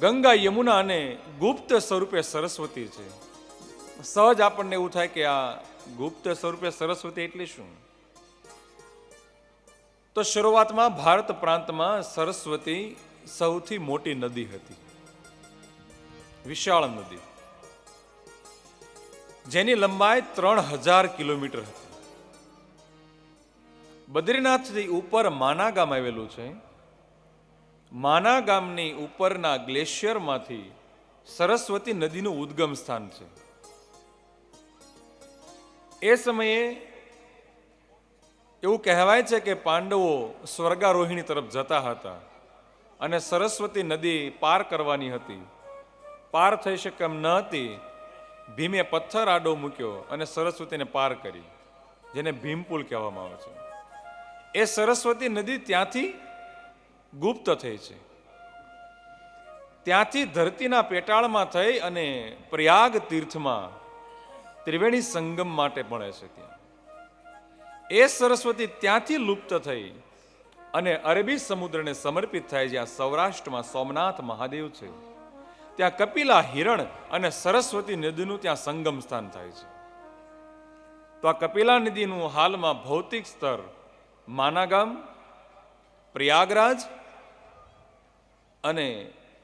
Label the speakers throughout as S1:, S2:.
S1: ગંગા, યમુના અને ગુપ્ત સ્વરૂપે સરસ્વતી છે. સહજ આપણને એવું થાય કે આ ગુપ્ત સ્વરૂપે સરસ્વતી એટલે શું? તો શરૂઆતમાં ભારત પ્રાંતમાં સરસ્વતી સૌથી મોટી નદી હતી, વિશાળ નદી, જેની લંબાઈ 3000 કિલોમીટર હતી. બદ્રીનાથથી ઉપર માના ગામ આવેલું છે. માના ગામની ઉપરના ગ્લેશિયરમાંથી સરસ્વતી નદીનું ઉદ્ગમ સ્થાન છે. એ સમયે એવું કહેવાય છે કે પાંડવો સ્વર્ગારોહિણી તરફ જતા હતા અને સરસ્વતી નદી પાર કરવાની હતી. પાર થઈ શકે એમ ન હતી. ભીમે પથ્થર આડો મૂક્યો અને સરસ્વતીને પાર કરી, જેને ભીમપુલ કહેવામાં આવે છે. એ સરસ્વતી નદી ત્યાંથી ગુપ્ત થઈ છે. ત્યાંથી ધરતીના પેટાળમાં થઈ અને પ્રયાગ તીર્થમાં ત્રિવેણી સંગમ માટે મળે છે. ત્યાં એ સરસ્વતી ત્યાંથી લુપ્ત થઈ અને અરબી સમુદ્રને સમર્પિત થાય, જ્યાં સૌરાષ્ટ્રમાં સોમનાથ મહાદેવ છે. ત્યાં કપિલા, હિરણ અને સરસ્વતી નદીનું ત્યાં સંગમ સ્થાન થાય છે. તો આ કપિલા નદીનું હાલમાં ભૌતિક સ્તર માનાગામ, પ્રયાગરાજ અને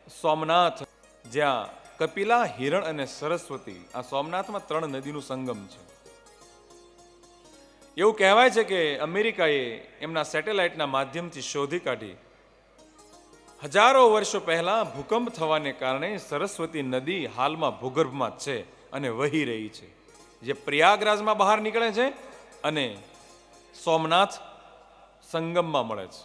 S1: સોમનાથ, જ્યાં કપિલા, હિરણ અને સરસ્વતી, આ સોમનાથમાં 3 નદીનું સંગમ છે. એવું કહેવાય છે કે અમેરિકાએ એમના સેટેલાઇટના માધ્યમથી શોધી કાઢી, હજારો વર્ષો પહેલા ભૂકંપ થવાને કારણે સરસ્વતી નદી હાલમાં ભૂગર્ભમાં છે અને વહી રહી છે, જે પ્રયાગરાજમાં બહાર નીકળે છે અને સોમનાથ સંગમમાં મળે છે.